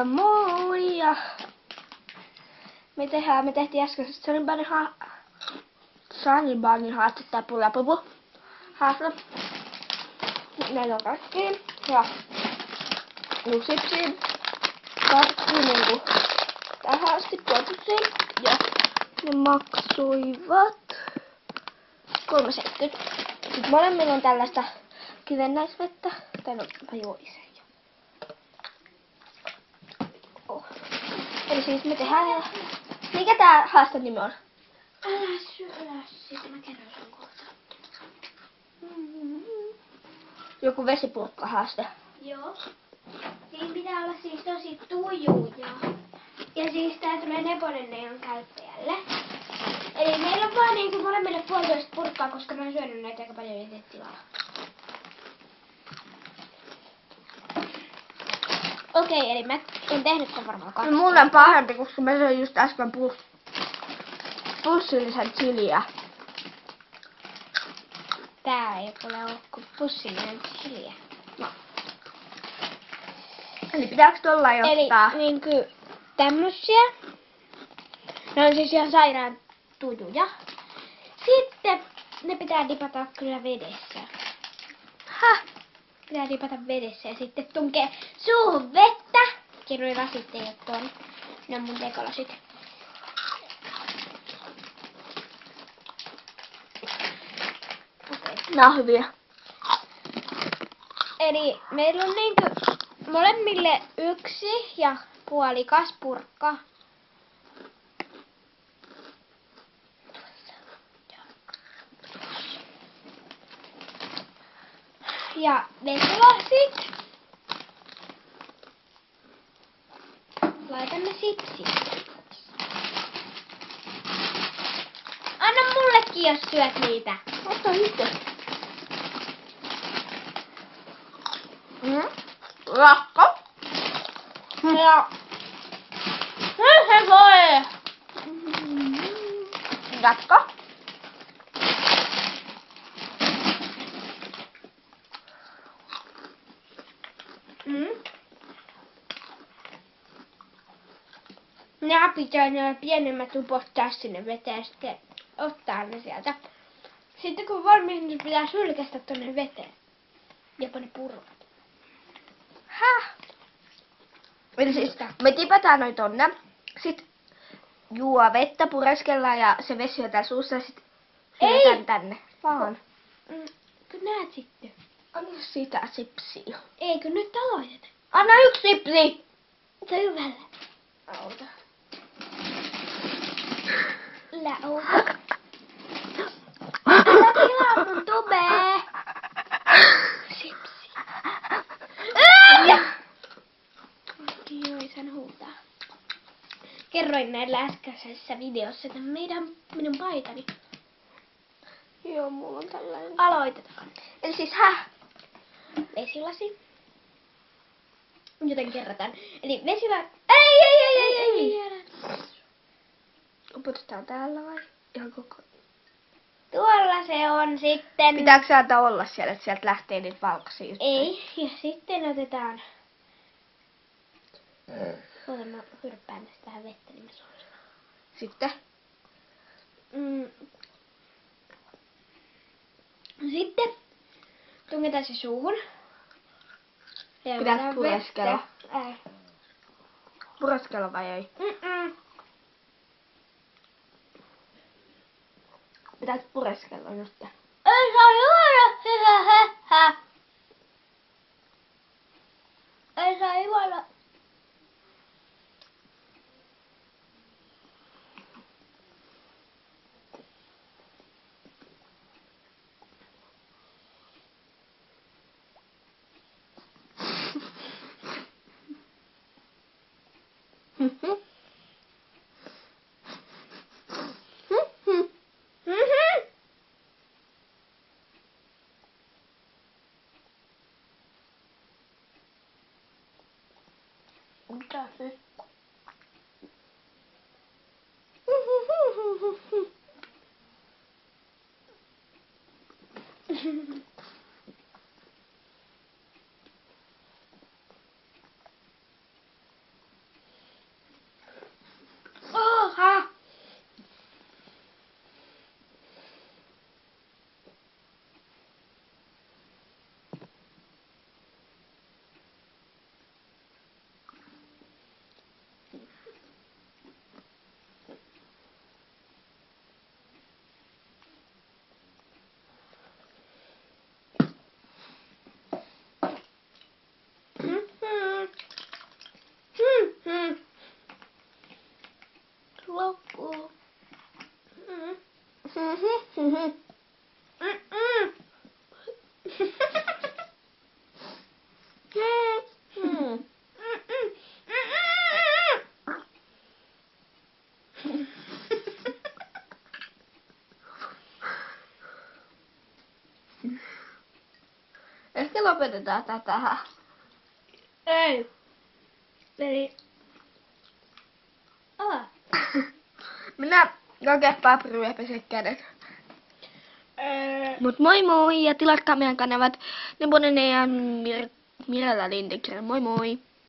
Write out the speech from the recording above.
Moi ja me tehtiin äsken Sunnybanin haastetta Pulapupu haaste. Meillä on kaikkiin ja Lusipsiin kaikki niinku tähän asti tuotusiin ja ne maksoivat 3,70. Sitten molemmilla on tällaista kivennäisvettä. Tai no, mä juoin sen jo. Oh. Eli siis me tehdään... Mikä tää haasteen nimi on? Älä sit mä kerron sun kohta. Joku vesipurkkahaaste. Joo. Niin pitää olla siis tosi tujuja. Ja siis tää tulee Neponen käyttäjälle. Eli meillä on vaan niinku molemmille 1,5 purkkaa, koska mä oon syönyt näitä aika paljon itse tilaa. Okei, eli mä oon tehnyt tän varmaan 2. Mulla on pahempi, koska mä söin just äsken pussillisen chiliä. Tää ei ole ollut pussillinen chiliä. No. Eli pitääkö tolla ottaa? Eli niinku tämmösiä. Ne on siis ihan sairaan tujuja. Sitten ne pitää dipata kyllä vedessä. Häh? Pitää dipata vedessä ja sitten tunkee suuhun vettä. Kerroin lasit ei oo tuon. Ne on mun tekolasit. Okay. Nää on hyviä. Eli meillä on niinku molemmille 1,5 purkka. Ja vesilasit. Laitamme sipsi. Anna mullekin, jos syöt niitä. Ota itse. Rakka. Ja... Se voi! Rakka. Nämä pitää nämä pienemmät upottaa sinne veteen ja sitten ottaa ne sieltä. Sitten kun valmis, niin pitää sylkästä tonne veteen. Jopa ne purvat. Häh? Eli siis me tipataan noin tonne. Sitten juo vettä, pureskellaan ja se vesi on täällä suussa ja sitten syötään tänne. Vaan. Kyllä näet sitten. Anna sitä sipsiä. Eikö nyt aloiteta? Anna 1 sipsi! Se on hyvällä. Auta. Lauta. Älä pilaa mun tubee. Sipsi. Joo, ei saan huutaa. Kerroin näillä äskeisessä videossa, että minun paitani. Joo, mulla on tällainen. Aloitetaan. Eli siis Vesilasi. Joten kerrotaan. Eli vesilasi. Ei. Upotetaan täällä vai? Ihan koko. Tuolla se on sitten. Pitääkö sieltä olla siellä, että sieltä lähtee niitä valkoisia juttuja? Ei. Ja sitten otetaan. Ota mä hyrppään tästä vähän vettä, niin mä suoran. Sitten? Sitten tungetaan se suuhun. Ja Pitääkö pureskella? Ei. Pureskella vai ei? Pitääkö pureskella nyt? Ei saa juoda. Ei saa juoda. Mitä se? Mhm. Ehkä lopetetaan tää tähän. Ei. Eli... Minä kokea papru ja pese kädet. Mut moi moi ja tilatkaa meidän kanavat Neponen ja Mirella Lindegren. Moi moi!